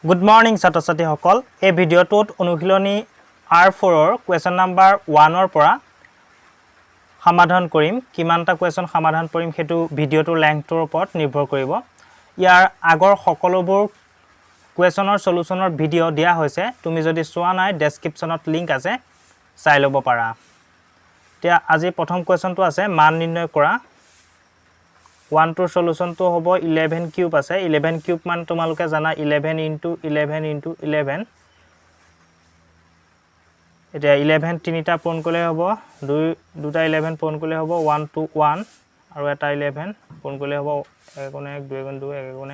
Good morning, ছাত্ৰ-ছাত্ৰী সকল। এই ভিডিঅ'টোত অনুশীলনী R4 ৰ কুৱেশ্যন নাম্বাৰ 1 ৰ পৰা সমাধান কৰিম। কিমানটা কুৱেশ্যন সমাধান কৰিম হেতু ভিডিঅ'টোৰ লেংথৰ ওপৰত নিৰ্ভৰ কৰিব। ইয়াৰ আগৰ সকলোবোৰ কুৱেশ্যনৰ সলিউশনৰ ভিডিঅ' দিয়া হৈছে। তুমি যদি চোৱা নাই ডেসক্ৰিপচনত লিংক আছে, চাই ল'ব পাৰা। এতিয়া আজি প্ৰথম কুৱেশ্যনটো আছে মান নিৰ্ণয় কৰা। 1 টোৰ সলিউশনটো হ'ব 11 কিউব আছে। 11 কিউব মান তোমালোকে জানা 11 * 11 * 11। এতিয়া 11 তিনিটা পূৰণ কৰিলে হ'ব, দুটা 11 পূৰণ কৰিলে হ'ব 1 2 1 আৰু এটা 11 পূৰণ কৰিলে হ'ব 1 * 1 2 * 2 1 * 1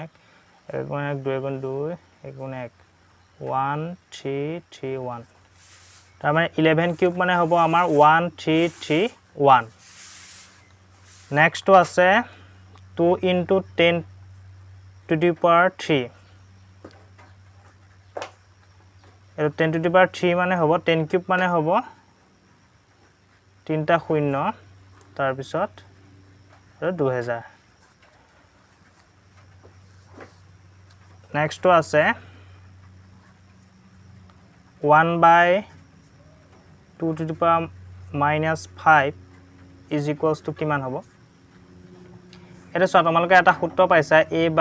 1 * 1 2 * 2 1 * 1 1 3 3 1। তাৰ মানে 11 কিউব মানে হ'ব আমাৰ 1 3 3 1। নেক্সটটো আছে 2 * 10 to the power 3। আৰু 10 to the power 3 মানে হ'ব 10 কিউব মানে হ'ব 3টা 0 তাৰ পিছত আৰু 2000। নেক্সটটো আছে 1/2 to the power -5 is equals to কিমান হ'ব? এটা চোৱা, তোমালোকে এটা সূত্ৰ পাইছা a/b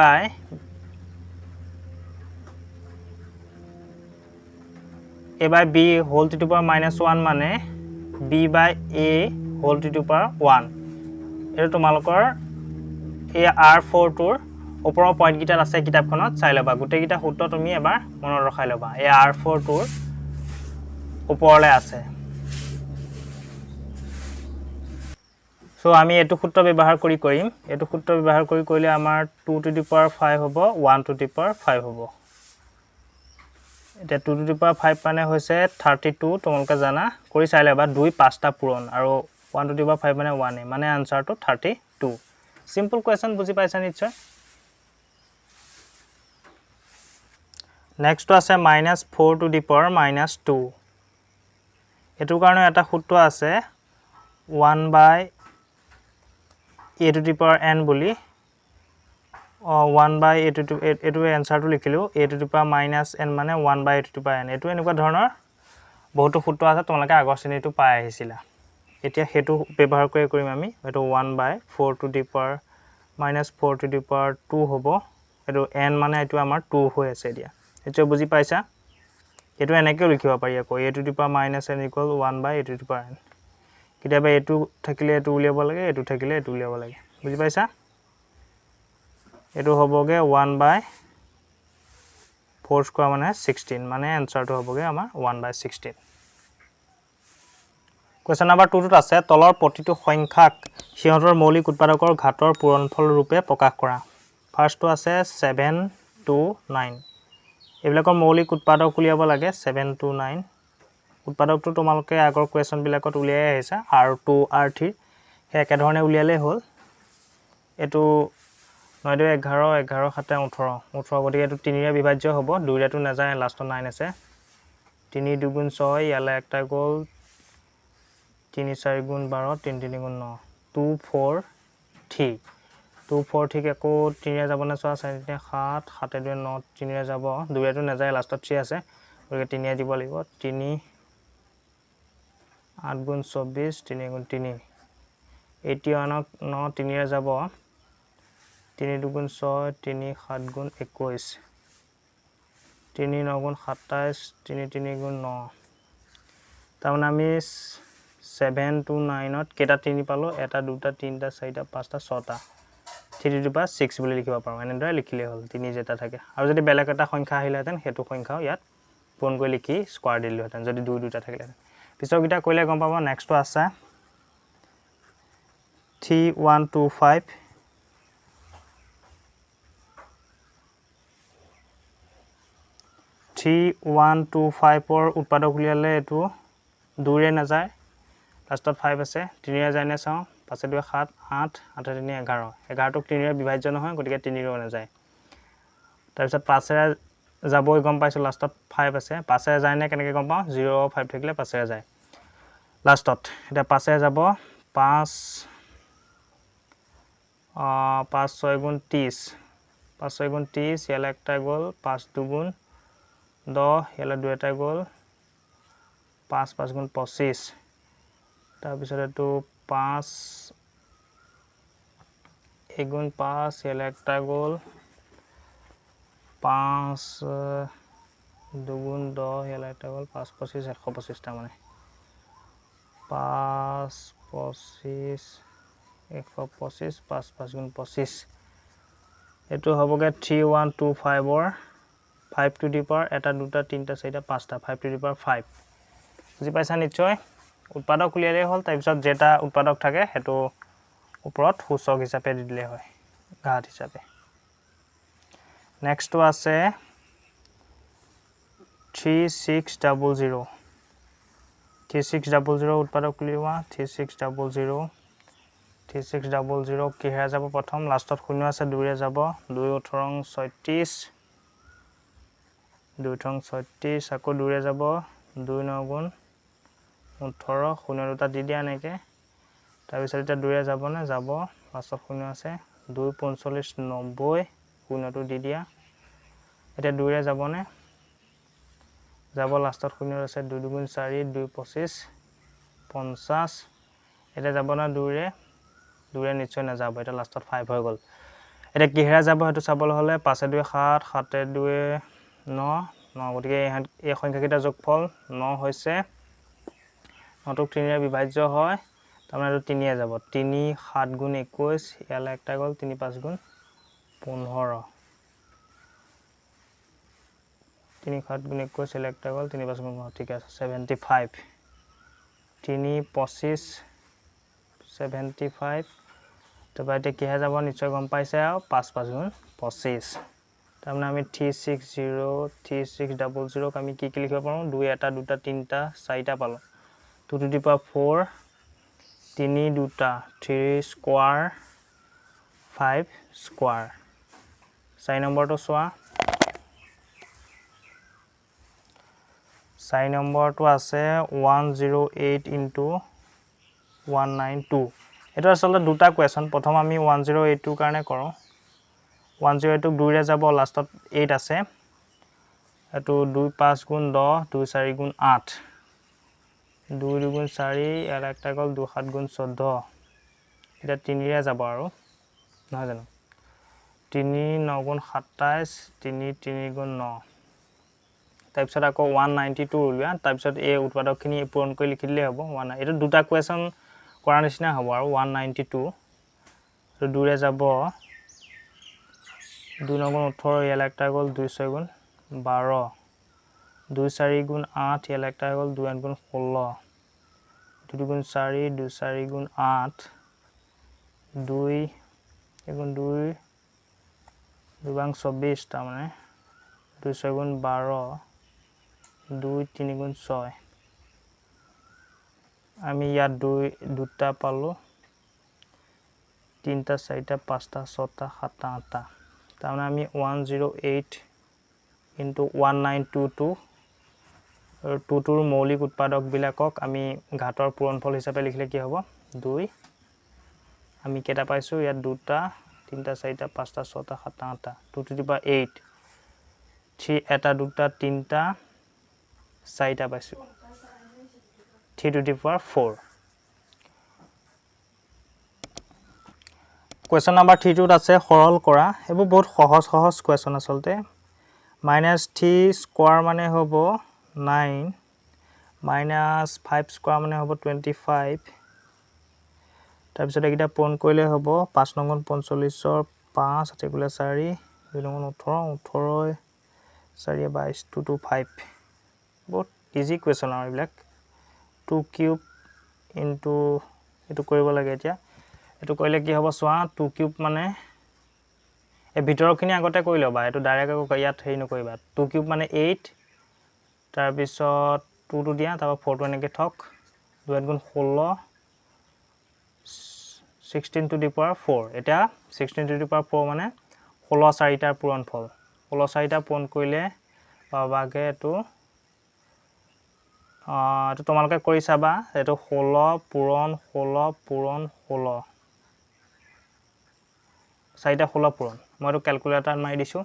whole to the power -1 মানে b/a whole to the power 1। এটা তোমালোকৰ এই R4 টোৰ ওপৰৰ পইণ্ট কিটাত আছে কিতাপখনত, চাই ল'বা। গোটেইকিটা সূত্ৰ তুমি এবাৰ মনত ৰখাই ল'বা। এই R4 টোৰ ওপৰলৈ আছে। সো আমি এটো সূত্ৰ ব্যৱহাৰ কৰিম। এটো সূত্ৰ ব্যৱহাৰ কৰিলে আমাৰ 2 to the power 5 হ'ব, 1 to the power 5 হ'ব। এটা 2 to the power 5 মানে হৈছে 32, তোমালোকে জানা, কৰি চাই ল'বা। 2 5টা পূৰণ আৰু 1 to the power 5 মানে 1 মানে আনসাৰটো 32। সিম্পল কুৱেশ্যন, বুজি পাইছা নিশ্চয়। নেক্সটটো আছে -4 to the power -2। এটোৰ কাৰণে এটা সূত্ৰ আছে 1/a to the power n বুলি। 1/a to এটো এনসাৰটো লিখিলো। a to the power -n মানে 1/a to the power n। এটো এনেকুৱা ধৰণৰ বহুতো সূত্ৰ আছে, তোমালোকে আগৰ শ্ৰেণীটো পাই আহিছিলা। এতিয়া হেতু ব্যৱহাৰ কৰিম আমি। এটো 1/4 to the power -4 to the power 2 হ'ব। এটো n মানে এটো আমাৰ 2 হৈ আছে এতিয়া। এটো বুজি পাইছা? এটো এনেকৈ লিখিব পাৰি আকৌ a to the power -n = 1/a to the power n। কেতিয়াবা এটো থাকিলে এটো উলিয়াব লাগে, এটো থাকিলে এটো উলিয়াব লাগে। বুজি পাইছা? এটো হ'বগে 1/4² মানে 16, মানে আনসাৰটো হ'বগে আমাৰ 1/16। কুৱেশ্যন নাম্বাৰ 2 টোত আছে তলৰ প্ৰতিটো সংখ্যাক সিহঁতৰ মৌলিক উৎপাদকৰ ঘাতৰ পূৰণফল ৰূপে প্ৰকাশ কৰা। ফাৰ্ষ্টটো আছে 7 to 9। এইবিলাকৰ মৌলিক উৎপাদক উলিয়াব লাগে। 7 to 9 উৎপাদকটো তোমালোকে আগৰ কুৱেশ্যন বিলাকত উলিয়াই আহিছা। R2 R3 সেই একেধৰণে উলিয়ালেই হ'ল। এটো 9 2 11 11 7 18 18, গতিকে এটো 3 ৰে বিভাজ্য হ'ব। 2 ৰেটো নাযায়, লাষ্টত 9 আছে। 3 2 গুণ 6, ইয়ালে একটা গ'ল। 3 4 গুণ 12, 3 3 গুণ 9, 2 4 3 2 4 ঠিক আকৌ 3 ৰে যাব না, চোৱা 4 3 7 7 2 9, 3 ৰে যাব, 2 ৰেটো নাযায়, লাষ্টত 3 আছে, গতিকে 3 ৰে দিব লাগিব। 3 8 গুণ 24, 3 গুণ 3, 81 9, 3 ৰে যাব, 3 2 গুণ 6, 3 7 গুণ 21, 3 9 গুণ 27, 3 3 গুণ 9। তাৰমানে আমি 7 to 9ত কেইটা 3 পালো? 1 2 3 4 5 6টা। 3 to the power 6 বুলি লিখিব পাৰো। এনেদৰে লিখিলে হ'ল 3 যেটা থাকে। আৰু যদি বেলেগ এটা সংখ্যা আহিলেহেঁতেন হেতু সংখ্যাও ইয়াত পূৰণ কৰি লিখি স্কোৱাৰ দিলোহেঁতেন, যদি 2 2টা থাকিলেহেঁতেন। পিছৰ কিটা কৰিলে গম পাব। নেক্সটটো আছে 3 1 2 5। 3 1 2 5ৰ উৎপাদক উলিয়ালে এটো 2 ৰে নাযায়, লাষ্টত 5 আছে। 3 ৰে যায় নে চাওঁ, 5 2 7 8 8 3 11 11টোক 3 ৰে বিভাজ্য নহয়, গতিকে 3 ৰেও নাযায়। তাৰপিছত 5 ৰে যাবই, গম পাইছো, লাষ্টত 5 আছে। 5 ৰে যায় নে কেনেকৈ গম পাওঁ? 0 5 থাকিলে 5 ৰে যায় লাষ্টত। এটা 5 ৰে যাব, 5 6 গুণ 30, 5 6 গুণ 30, ইয়ালে একটা গ'ল, 5 2 গুণ 10 ইয়ালে 2 এটা গ'ল 5 5 গুণ 25 তাৰ পিছত এটো 5 এগুণ 5 ইয়ালে একটা গ'ল 5 দুগুণ 10 ইয়ালে একটা গ'ল 5 25 125 টা মানে 5 25 125 5 5 গুণ 25 এটো হবগে 3125 or 5 to the power এটা দুটা তিনটা চাৰিটা পাঁচটা 5 to the power 5 বুজি পাইছা নিশ্চয় উৎপাদক উলিয়ালে হল তাৰ পিছত যেটা উৎপাদক থাকে হেতু ওপৰত সূচক হিচাপে দিলে হয় ঘাত হিচাপে নেক্সট আছে 3600 3600 উৎপাদক উলিওৱা 3600 3600 কিহে যাব প্ৰথম লাষ্টত শূন্য আছে 2 ৰে যাব 2 18 36 2 18 36 আকৌ 2 ৰে যাব 2 9 গুণ 18 শূন্য দুটা দি দিয়া নেকে তাৰ পিছত এটা 2 ৰে যাব না যাব লাষ্টত শূন্য আছে 2 45 90 শূন্যটো দি দিয়া এটা 2 ৰে যাব নে যাব লাষ্টত শূন্য আছে 2 2 গুণ 4 2 25 50 এটা যাব না 2 ৰে দুৰে নিশ্চয় না যাব এটা লাষ্টত 5 হৈ গল এটা কিহেৰা যাব হেতু চাবলৈ হলে 5 2 7 7 2 9 9 গতিকে এই সংখ্যাকেইটা যোগফল 9 হৈছে 9 টো 3 ৰে বিভাজ্য হয় তাৰমানে এটো 3 এ যাব 3 7 গুণ 21 ইয়ালে একটা গল 3 5 গুণ 15 3 7 গুণ 21 ইয়ালে একটা গল 3 5 গুণ 15 ঠিক আছে 75 3 25 75 তো বাইতে কি হে যাব নিশ্চয় গম পাইছে আৰু 5 5 গুণ 25 তাৰমানে আমি 3600 আমি কি লিখিব পাৰো 2 এটা দুটা তিনটা চাৰিটা পালো 2 to the power 4 3 দুটা 3 স্কয়াৰ 5 স্কয়াৰ 4 নম্বৰটো চোৱা 4 নম্বৰটো আছে 108 into 192 এটা আসলে দুটা কোৱেশ্চন প্ৰথম আমি 1082 কাৰণে কৰো 108 2 ৰে যাব লাষ্টত 8 আছে এটো 2 5 গুণ 10 2 4 গুণ 8 2 2 গুণ 4 ইয়াৰ একটা গল 2 7 গুণ 14 এটা 3 ৰে যাব আৰু নহয় জানো 3 9 গুণ 27 3 3 গুণ 9 তাৰপিছত আকৌ 192 উলিয়া তাৰপিছত এই উৎপাদকখিনি পূৰণ কৰি লিখিলে হ'ব 1 এটা দুটা কোৱেশ্চন কৰা নিচিনা হ'ব আৰু 192 তো 2 ৰে যাব 2 9 গুণ 18 ইয়ালে একটা গল 2 6 গুণ 12 2 4 গুণ 8 ইয়ালে একটা গল 2 8 গুণ 16 2 গুণ 4 2 4 গুণ 8 2 গুণ 2 2 বাং 24 তা মানে 2 6 গুণ 12 2 3 গুণ 6 আমি ইয়াত দুটা পালো তিনটা চাৰিটা পাঁচটা ছটা সাতটা আঠটা তাৰমানে আমি 108 into 1922 টুৰ মৌলিক উৎপাদক বিলাকক আমি ঘাতৰ পূৰণফল হিচাপে লিখিলে কি হ'ব 2 আমি কেটা পাইছো ইয়াত দুটা তিনটা চাৰিটা পাঁচটা ছটা সাতটা আঠটা 2 to the power 8 3 এটা দুটা তিনটা চাৰিটা পাইছো 3 to the power 4 Question number 32 আছে সৰল কৰা এবোৰ বহুত সহজ question আসলতে -3 স্কয়াৰ মানে হ'ব 9 -5 স্কয়াৰ মানে হ'ব 25 তাৰ পিছত এটা পূৰণ কৰিলে হ'ব 5 9 গুণ 45 ৰ 5 8 4 2 9 18 18 4 22 2 to 5 বহুত ইজি question আৰু এইবিলাক 2 কিউব into এটো কৰিব লাগে এতিয়া এটো কইলে কি হ'ব সোৱা 2 কিউব মানে এ ভিতৰখিনি আগতে কই লবা এটো ডাইৰেক্ট আকৌ ইয়াত হেই নকৰিবা 2 কিউব মানে 8 তাৰ পিছত 2 টু দিয়া তাৰ 4 টু এনেকে থক 2 গুণ 16 16 to the power 4 এটা 16 to the power 4 মানে 16 চাৰিটাৰ পূৰণফল 16 চাৰিটা পূৰণ কৰিলে পাবাগে এটো এটো তোমালোকে কৰি চাবা এটো 16 পূৰণ 16 চাৰিটা 16 পূৰণ মই এটো ক্যালকুলেটৰ মাৰি দিছো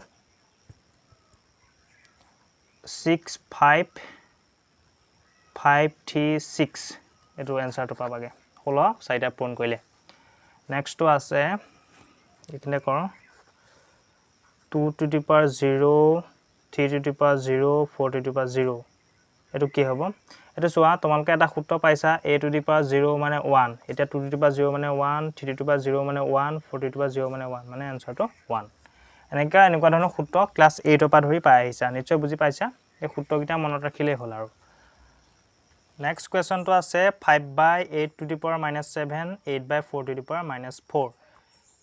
65536 এটো এনসাৰটো পাবাগে 16 চাইটা পূৰণ কৰিলে নেক্সটটো আছে ইতনে কৰ 2 to the power 0 3 to the power 0 4 to the power 0 এটো কি হ'ব এটো সোৱা তোমালকে এটা সূত্ৰ পাইছা a to the power 0 মানে 1 এটা 2 to the power 0 মানে 1 3 to the power 0 মানে 1 4 to the power 0 মানে 1 মানে আনসাৰটো 1 এনেকা ধৰণৰ সূত্ৰ ক্লাস 8 ৰ পৰা ধৰি পাই আহিছা নিশ্চয় বুজি পাইছা এই সূত্ৰকিটা মনত ৰাখিলে হ'ল আৰু নেক্সট কোৱেশ্চনটো আছে 5/8 to the power -7 8/4 to the power -4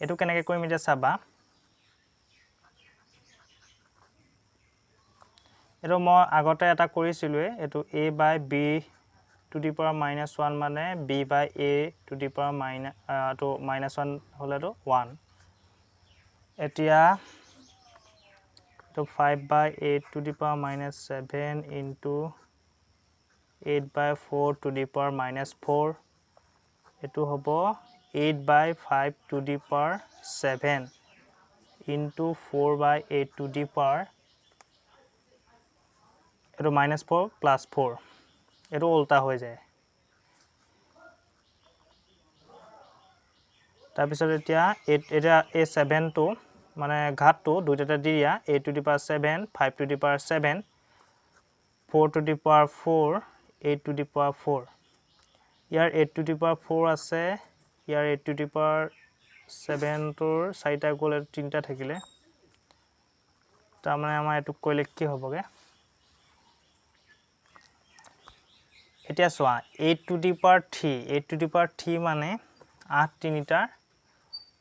এটো কেনেকৈ কৰিম এটা চাবা এটো মই আগতে এটা কৰিছিলুৱে এটো a/b to the power -1 মানে b/a to the power -1 হলেটো 1 এতিয়া তো 5/8 to the power -7 into 8/4 to the power -4 এটো হ'ব 8/5 to the power 7 into 4/8 to the power এটো -4 plus 4 এটো উল্টা হৈ যায় তাৰ পিছত এতিয়া এই 7 টো মানে ঘাতটো দুইটাতে দিয়া a to the power 7 5 to the power 7 4 to the power 4 8 to the power 4 year 8 to the power 4 আছে ইয়াৰ 8 to the power 7 তোৰ চাৰিটা গ'ল তিনটা থাকিলে তাৰ মানে আমাৰ এটো কইলে কি হ'বগে এতিয়া সোৱা 8 to the power 3 মানে 8 তিনিটা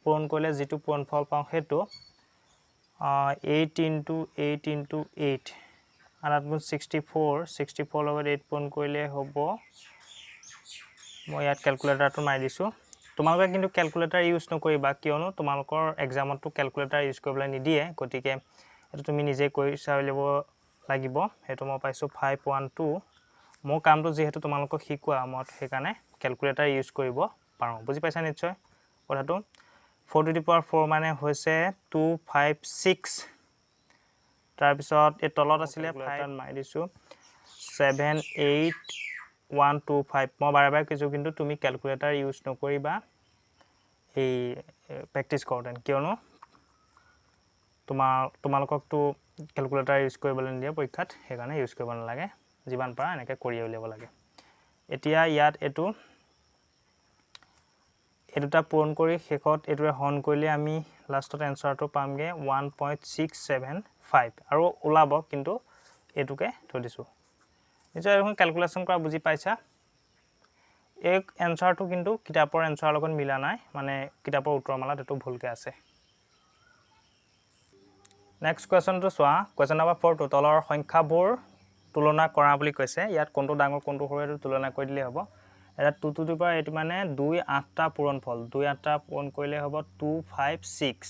পূৰণ কৰিলে যেটো পূৰণফল পাওঁ হেতু 8 into 8 into 8 আৰু 64 লগত 8 পূৰণ কৰিলে হ'ব মই ইয়াত ক্যালকুলেটৰটো মাৰি দিছো তোমালোকে কিন্তু ক্যালকুলেটৰ ইউজ নকৰিবা কিয়নো তোমালোকৰ এক্সামটো ক্যালকুলেটৰ ইউজ কৰিবলৈ নিদিয়ে গতিকে এটো তুমি নিজে কৰি চাই লব লাগিব হেতু মই পাইছো 512 মোৰ কামটো যেহেতু তোমালোকক শিকোৱা মই সেইকাৰণে ক্যালকুলেটৰ ইউজ কৰিব পাৰো বুজি পাইছা নিশ্চয় কথাটো 4 to the power 4 মানে হৈছে 256 তাৰ পিছত এই তলত আছিল 5 মাৰি দিছো 78125 মই বাৰে কৈছো কিন্তু তুমি ক্যালকুলেটৰ ইউজ নকৰিবা এই প্ৰেক্টিস কৰোতেন কিয়নো তোমালোককটো ক্যালকুলেটৰ ইউজ কৰিবলৈ নিদিয়ে পৰীক্ষাত সেইকাৰণে ইউজ কৰিব নালাগে জীৱান পাৰা এনেকৈ কৰি উলিয়াব লাগে এতিয়া ইয়াত এটোটা পূৰণ কৰি শেষত এটোৰে হৰণ কৰিলে আমি লাষ্টত এনসাৰটো পামগে 1.675 আৰু ওলাব কিন্তু এটোকে থৈ দিছো নিশ্চয় এখন ক্যালকুলেশন কৰা বুজি পাইছা এই এনসাৰটো কিন্তু কিতাপৰ এনসাৰৰ লগত মিলা নাই মানে কিতাপৰ উত্তৰমালাত এটো ভুলকে আছে নেক্সট কোৱেশ্চনটো সোৱা কোৱেশ্চন নম্বৰ 4 টো তলৰ সংখ্যাবোৰ তুলনা কৰা বুলি কৈছে ইয়াত কোনটো ডাঙৰ কোনটো সৰু তুলনা কৰি দিলে হ'ব এটা 2 to the power 8 মানে 2 8টা পূৰণফল 2 8টা পূৰণ কৰিলে হ'ব 256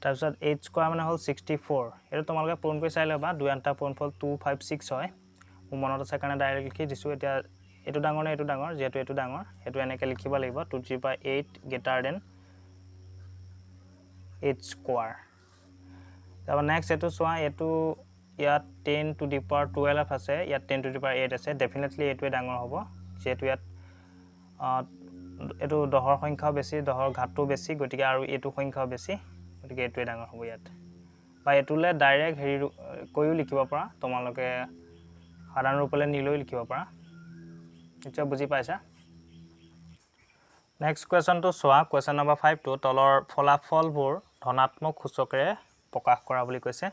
তাৰ পিছত 8 স্কয়াৰ মানে হ'ল 64 এটো তোমালোকে পূৰণ কৰি চাই লবা 2 8টা পূৰণফল 256 হয় মোৰ মনত আছে কাৰণে ডাইৰেক্ট লিখি দিছো এতিয়া এটো ডাঙৰ নে এটো ডাঙৰ যেটো এটো ডাঙৰ এটো এনেকৈ লিখিব লাগিব 2 to the power 8 greater than 8 square তাৰ নেক্সট এটো সোৱা এটো ইয়াত 10 to the power 12 আছে ইয়াত 10 to the power 8 আছে ডেফিনেটলি এটোৱে ডাঙৰ হ'ব যেটো ইয়াত এটো দহৰ সংখ্যাও বেছি দহৰ ঘাতটো বেছি গতিকে আৰু এটো সংখ্যাও বেছি গতিকে এটোৱে ডাঙৰ হ'ব ইয়াত বা এটোলে ডাইৰেক্ট হেৰি কৈও লিখিব পাৰা তোমালোকে সাধাৰণ ৰূপলে নিলৈ লিখিব পাৰা নিশ্চয় বুজি পাইছা নেক্সট কোৱেশ্চনটো সোৱা কোৱেশ্চন নম্বৰ 5 টো তলৰ ফলাফলবোৰ ধনাত্মক সূচকেৰে প্ৰকাশ কৰা বুলি কৈছে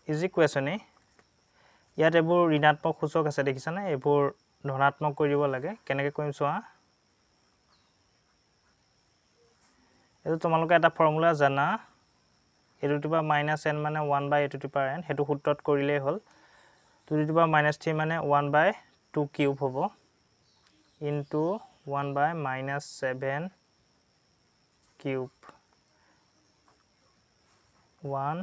ইজি কোৱেশ্চনে ইয়াত এবোৰ ঋণাত্মক সূচক আছে দেখিছানে এবোৰ ধনাত্মক কৰি দিব লাগে কেনেকৈ কৰিম সোৱা এটো তোমালোকে এটা ফৰ্মুলা জানা a to the power -n মানে 1/a to the power n হেতু সূত্ৰত কৰিলেই হ'ল 2 to the power -3 মানে 1/2 কিউব হ'ব into 1/-7 কিউব 1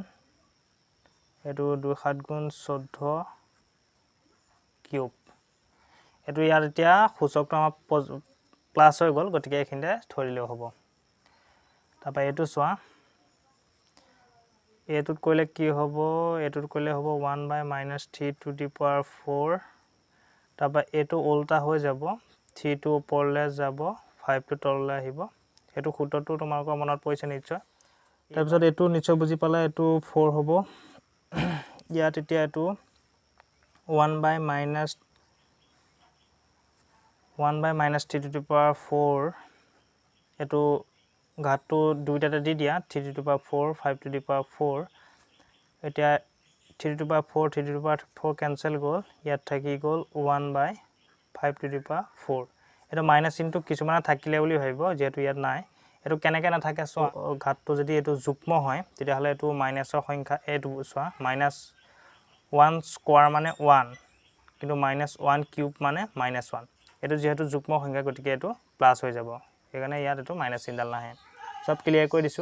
এটো 2 7 গুণ 14 কিউব এটো ইয়াৰ এতিয়া সূচকটো আমাৰ প্লাস হৈ গল গতিকে এখিনতে থৈ দিলেও হ'ব তাপা এটো সোৱা এইটোত কৰিলে কি হ'ব এইটোত কৰিলে হ'ব 1 by minus 3 to the power 4 তাৰপৰা এইটো উল্টা হৈ যাব 3 টো ওপৰলৈ যাব 5 টো তললৈ আহিব এইটো সূত্ৰটো তোমালোকৰ মনত পৰিছে নিশ্চয় তাৰপিছত এইটো নিশ্চয় বুজি পালে এইটো 4 হ'ব ইয়াত এতিয়া এইটো 1 by minus 3 to the power 4 এইটো ঘাতটো দুইটাতে দি দিয়া 3 to the power 4 5 to the power 4 এতিয়া 3 to the power 4 3 to the power 4 cancel গ'ল ইয়াত থাকি গ'ল 1 by 5 to the power 4 এটা মাইনাস চিহ্নটো কিছুমানে থাকিলে বুলি ভাবিব যেহেতু ইয়াত নাই এটো কেনেকে নাথাকে সো ঘাতটো যদি এটো যুগ্ম হয় তেতিয়া হলে এটো মাইনাসৰ সংখ্যা এটো সোৱা -1 স্কয়ার মানে 1 কিন্তু -1 কিউব মানে -1 এটো যেহেতু যুগ্ম সংখ্যা গতিকে এটো প্লাস হৈ যাব সেইকাৰণে ইয়াত এটো মাইনাস চিহ্নডাল নাহে সব ক্লিয়াৰ কৰি দিছো